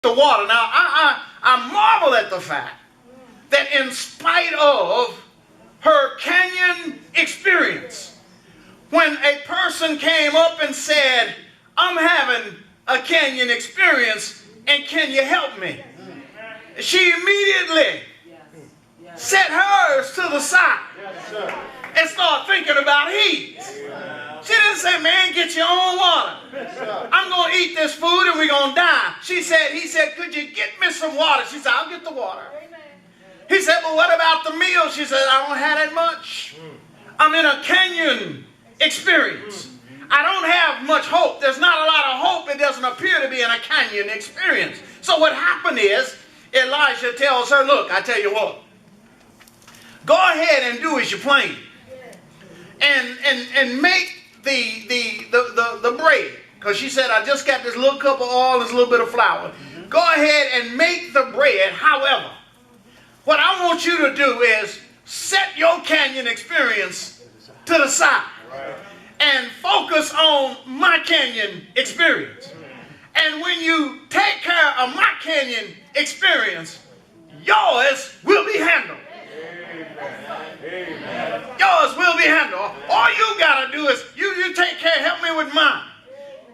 the water. Now, I marvel at the fact that in spite of her canyon experience, when a person came up and said, I'm having a canyon experience and can you help me? She immediately set hers to the side and started thinking about his. She didn't say, man, get your own water. I'm going to eat this food and we're going to die. He said, could you get me some water? She said, I'll get the water. He said, well, what about the meal? She said, I don't have that much. I'm in a canyon experience. I don't have much hope. There's not a lot of hope. It doesn't appear to be in a canyon experience. So what happened is, Elijah tells her, look, I tell you what, go ahead and do as you plan. And make the bread. Because she said, I just got this little cup of oil, this little bit of flour. Go ahead and make the bread. However, what I want you to do is set your canyon experience to the side and focus on my canyon experience. And when you take care of my canyon experience, yours will be handled. Amen. Yours will be handled. All you got to do is you take care, help me with mine.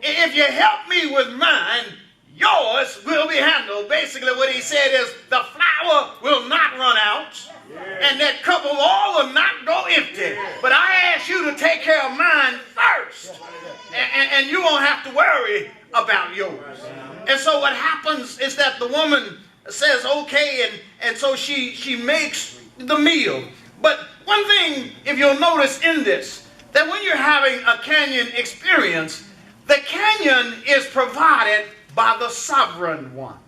If you help me with mine, yours will be handled. Basically what he said is the flour will not run out and that cup of oil will not go empty. But I ask you to take care of mine first and you won't have to worry about yours. And so what happens is that the woman says okay, and so she makes the meal. But one thing, if you'll notice in this, that when you're having a canyon experience, the canyon is provided by the sovereign one.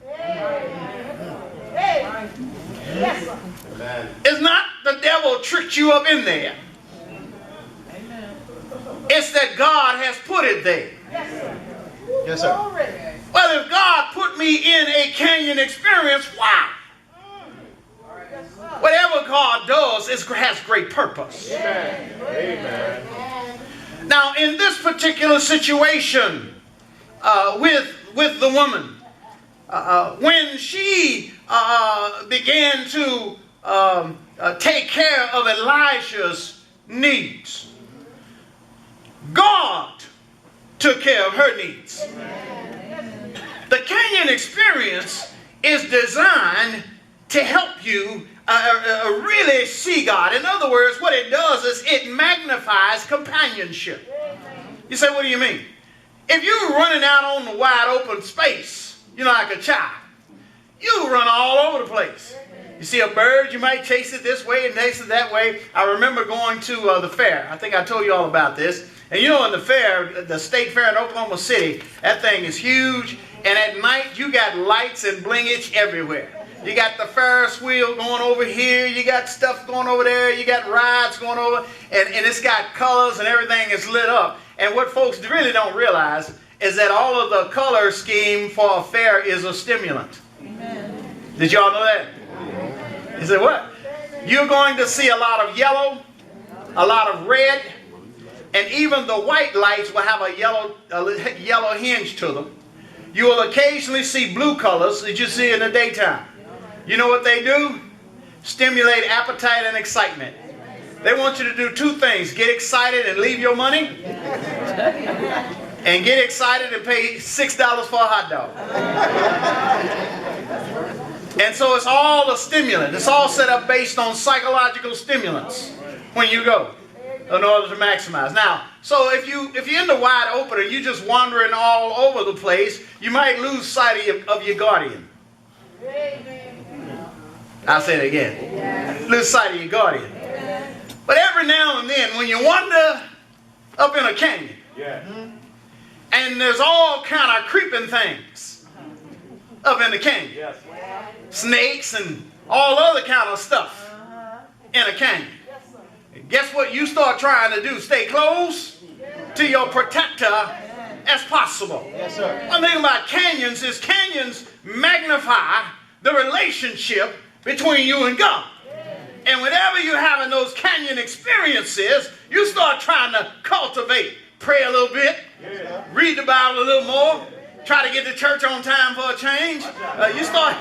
It's not the devil tricked you up in there. It's that God has put it there. Yes, sir. Well, if God put me in a canyon experience, why? Whatever God does has great purpose. Amen. Amen. Now, in this particular situation with the woman, when she began to take care of Elijah's needs, God took care of her needs. The canyon experience is designed to help you really see God. In other words, what it does is it magnifies companionship. You say, what do you mean? If you're running out on the wide open space, like a child, you run all over the place. You see a bird, you might chase it this way and chase it that way. I remember going to the fair. I think I told you all about this. And in the fair, the state fair in Oklahoma City, that thing is huge. And at night, you got lights and blingage everywhere. You got the Ferris wheel going over here. You got stuff going over there. You got rides going over. And it's got colors and everything is lit up. And what folks really don't realize is that all of the color scheme for a fair is a stimulant. Amen. Did y'all know that? You say, what? You're going to see a lot of yellow, a lot of red, and even the white lights will have a yellow hinge to them. You will occasionally see blue colors that you see in the daytime. You know what they do? Stimulate appetite and excitement. They want you to do two things. Get excited and leave your money. And get excited and pay $6 for a hot dog. And so it's all a stimulant. It's all set up based on psychological stimulants when you go in order to maximize. Now, so if you're in the wide open and you're just wandering all over the place, you might lose sight of your guardian. I'll say it again. Lose sight of your guardian. But every now and then, when you wander up in a canyon, and there's all kind of creeping things up in the canyon, snakes and all other kind of stuff in a canyon. Guess what you start trying to do? Stay close to your protector as possible. Yes, sir. One thing about canyons is canyons magnify the relationship between you and God. And whenever you're having those canyon experiences, you start trying to cultivate. Pray a little bit, read the Bible a little more, try to get to church on time for a change. You start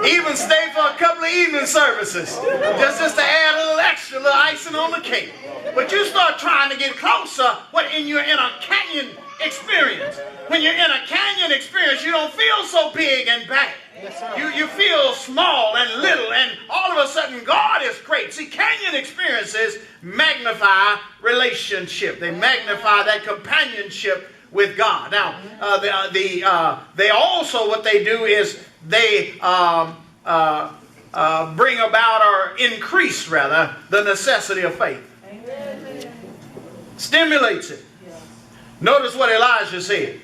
even stay for a couple of evening services just to add a little extra, little icing on the cake. But you start trying to get closer when you're in a canyon experience. When you're in a canyon experience, you don't feel so big and bad. You feel small and little, and all of a sudden God is great. See, canyon experiences magnify relationship. They magnify that companionship with God. Now, they also, what they do is they bring about, or increase rather, the necessity of faith. Stimulates it. Notice what Elijah said.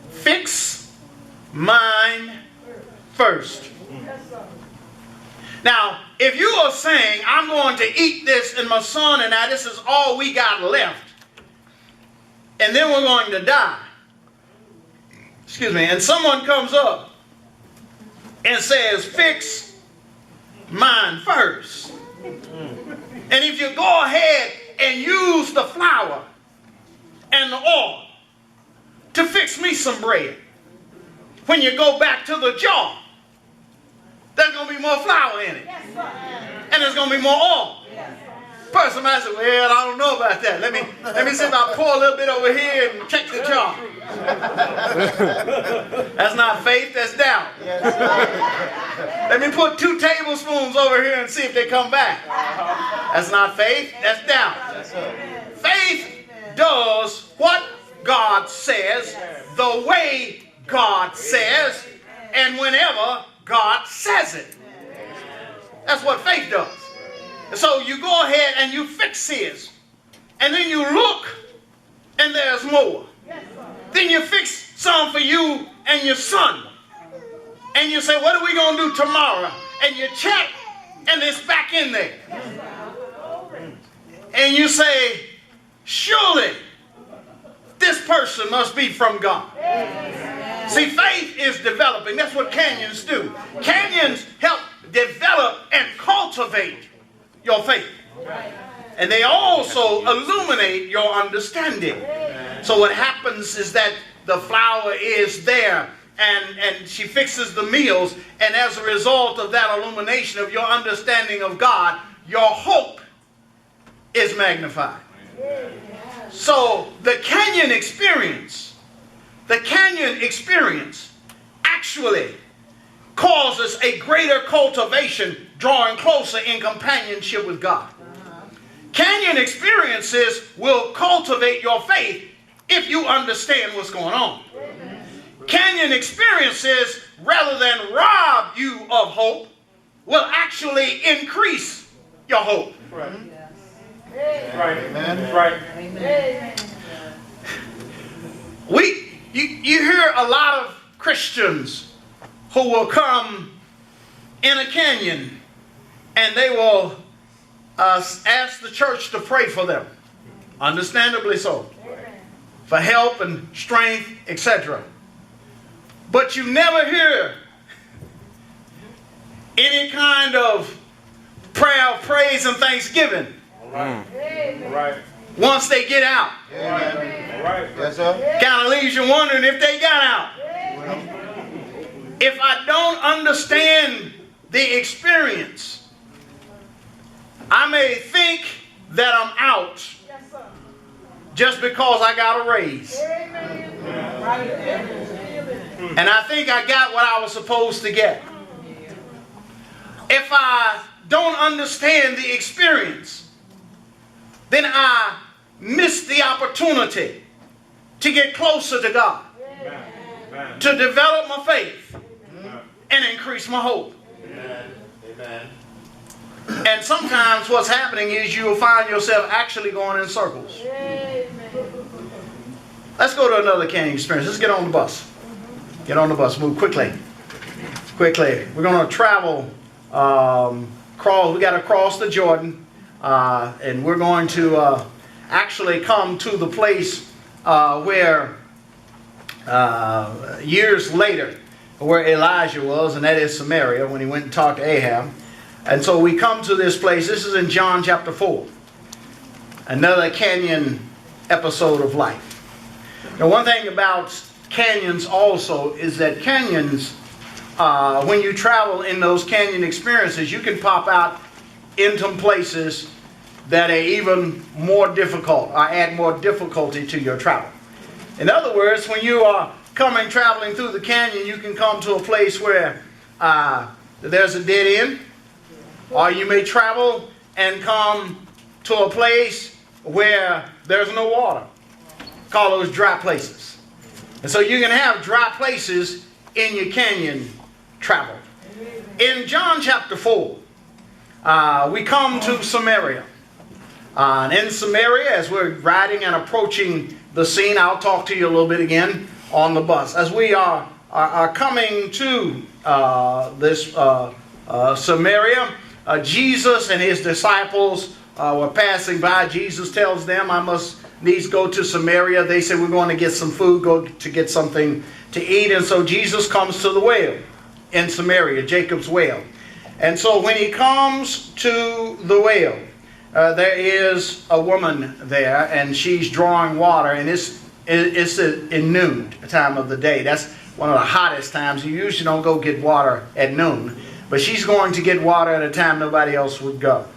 Fix mine first. Now, if you are saying, I'm going to eat this and my son and I, this is all we got left, and then we're going to die. Excuse me. And someone comes up and says, fix mine first. And if you go ahead and use the flour and the oil to fix me some bread, when you go back to the jar, there's going to be more flour in it. And there's going to be more oil. Person might say, well, I don't know about that. Let me see if I pour a little bit over here and check the jar. That's not faith, that's doubt. Let me put 2 tablespoons over here and see if they come back. That's not faith, that's doubt. Faith does what God says, the way God says, and whenever God says it. That's what faith does. So you go ahead and you fix his. And then you look and there's more. Then you fix some for you and your son. And you say, what are we going to do tomorrow? And you check and it's back in there. And you say, surely this person must be from God. See, faith is developing. That's what canyons do. Canyons help develop and cultivate your faith. And they also illuminate your understanding. So what happens is that the flour is there and she fixes the meals, and as a result of that illumination of your understanding of God, your hope is magnified. So the canyon experience actually causes a greater cultivation, drawing closer in companionship with God. Canyon experiences will cultivate your faith if you understand what's going on. Canyon experiences, rather than rob you of hope, will actually increase your hope. Right. Right. Amen. Right. Amen. You hear a lot of Christians who will come in a canyon and they will ask the church to pray for them. Understandably so. For help and strength, etc. But you never hear any kind of prayer, praise, and thanksgiving. Right. Once they get out. Amen. Right. Yes, sir. Kind of leaves you wondering if they got out. If I don't understand the experience, I may think that I'm out just because I got a raise. And I think I got what I was supposed to get. If I don't understand the experience, then I miss the opportunity to get closer to God, to develop my faith, and increase my hope. Amen. And sometimes what's happening is you'll find yourself actually going in circles. Let's go to another canyon experience. Let's get on the bus. Get on the bus. Move quickly. Quickly. We're going to travel. We got to cross the Jordan. And we're going to actually come to the place where years later, where Elijah was, and that is Samaria, when he went and talked to Ahab. And so we come to this place. This is in John chapter 4. Another canyon episode of life. Now, one thing about canyons also is that canyons, when you travel in those canyon experiences, you can pop out into places that are even more difficult or add more difficulty to your travel. In other words, when you are traveling through the canyon, you can come to a place where there's a dead end, or you may travel and come to a place where there's no water. Call those dry places. And so you can have dry places in your canyon travel. In John chapter 4, we come to Samaria. And in Samaria, as we're riding and approaching the scene, I'll talk to you a little bit again on the bus. As we are coming to this Samaria, Jesus and his disciples were passing by. Jesus tells them, I must needs go to Samaria. They say, we're going to get some food, go to get something to eat. And so Jesus comes to the well in Samaria, Jacob's well. And so when he comes to the well, there is a woman there, and she's drawing water, and it's in noon time of the day. That's one of the hottest times. You usually don't go get water at noon, but she's going to get water at a time nobody else would go.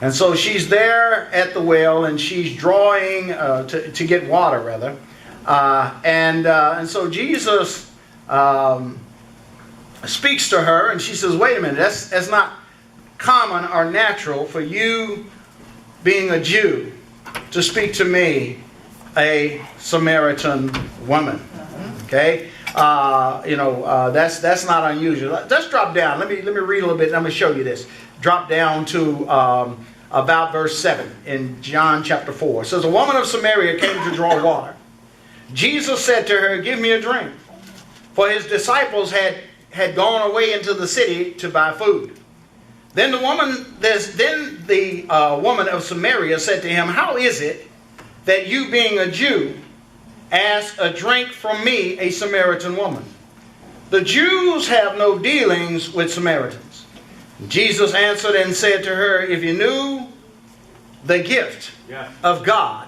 And so she's there at the well, and she's drawing to get water, rather. And so Jesus speaks to her, and she says, wait a minute, that's not common or natural for you, being a Jew, to speak to me, a Samaritan woman. Okay? That's not unusual. Let's drop down. Let me read a little bit, and I'm going to show you this. Drop down to about verse 7 in John chapter 4. It says, a woman of Samaria came to draw water. Jesus said to her, give me a drink. For his disciples had gone away into the city to buy food. Then the woman of Samaria said to him, how is it that you, being a Jew, ask a drink from me, a Samaritan woman? The Jews have no dealings with Samaritans. Jesus answered and said to her, if you knew the gift of God,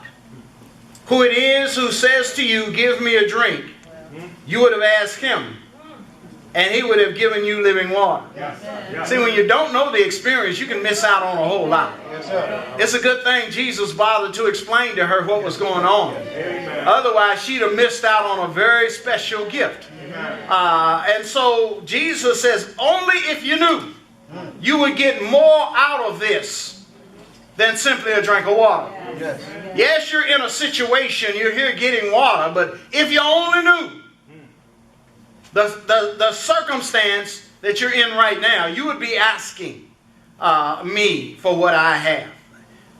who it is who says to you, give me a drink, you would have asked him, and he would have given you living water. See, when you don't know the experience, you can miss out on a whole lot. It's a good thing Jesus bothered to explain to her what was going on. Otherwise, she'd have missed out on a very special gift. And so Jesus says, only if you knew, you would get more out of this than simply a drink of water. Yes, you're in a situation, you're here getting water, but if you only knew the circumstance that you're in right now, you would be asking me for what I have.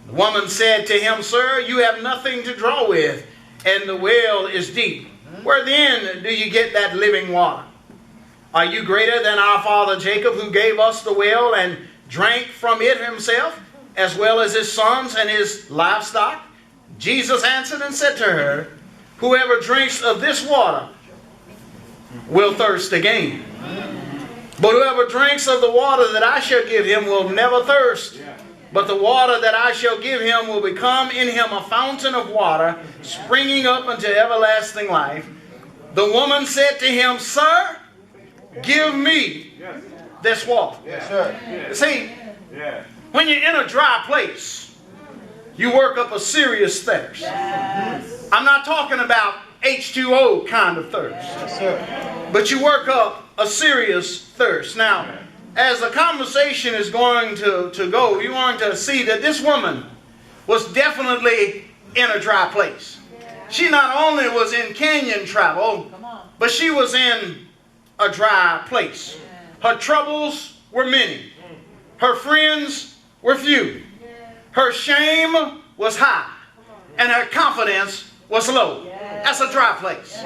The woman said to him, sir, you have nothing to draw with, and the well is deep. Where then do you get that living water? Are you greater than our father Jacob, who gave us the well and drank from it himself, as well as his sons and his livestock? Jesus answered and said to her, whoever drinks of this water will thirst again. But whoever drinks of the water that I shall give him will never thirst. But the water that I shall give him will become in him a fountain of water, springing up unto everlasting life. The woman said to him, sir, give me this water. See, when you're in a dry place, you work up a serious thirst. I'm not talking about H2O kind of thirst, but you work up a serious thirst. Now, as the conversation is going to go, you're going to see that this woman was definitely in a dry place. She not only was in canyon travel, but she was in a dry place. Her troubles were many. Her friends were few. Her shame was high, and her confidence was low. That's a dry place.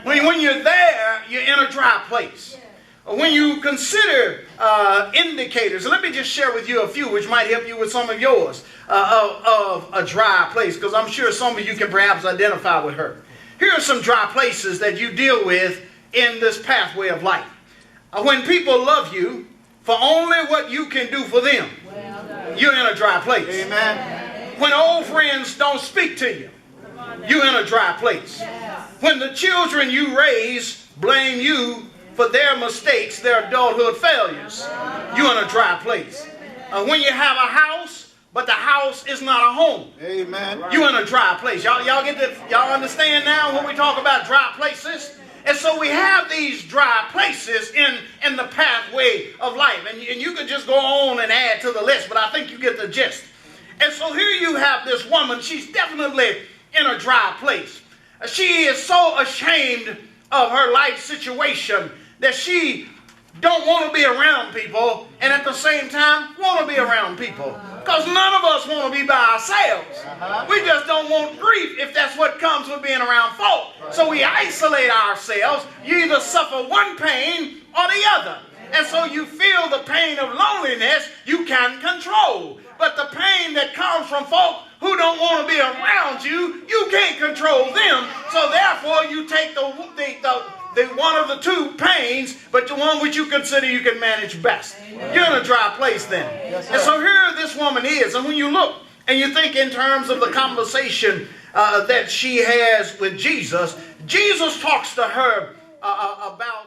When you're there, you're in a dry place. When you consider indicators, let me just share with you a few which might help you with some of yours of a dry place, because I'm sure some of you can perhaps identify with her. Here are some dry places that you deal with in this pathway of life. When people love you for only what you can do for them, you're in a dry place. Amen. When old friends don't speak to you, you're in a dry place. When the children you raise blame you for their mistakes, their adulthood failures, you're in a dry place. When you have a house, but the house is not a home, Amen. you're in a dry place. Y'all get that? Y'all understand now when we talk about dry places? And so we have these dry places in the pathway of life. And you could just go on and add to the list, but I think you get the gist. And so here you have this woman. She's definitely in a dry place. She is so ashamed of her life situation that she don't want to be around people and at the same time want to be around people. Because none of us want to be by ourselves. We just don't want grief if that's what comes with being around folk. So we isolate ourselves. You either suffer one pain or the other. And so you feel the pain of loneliness you can control. But the pain that comes from folk who don't want to be around you, you can't control them. So therefore you take the one of the two pains, but the one which you consider you can manage best. You're in a dry place then. And so here this woman is. And when you look and you think in terms of the conversation that she has with Jesus, Jesus talks to her about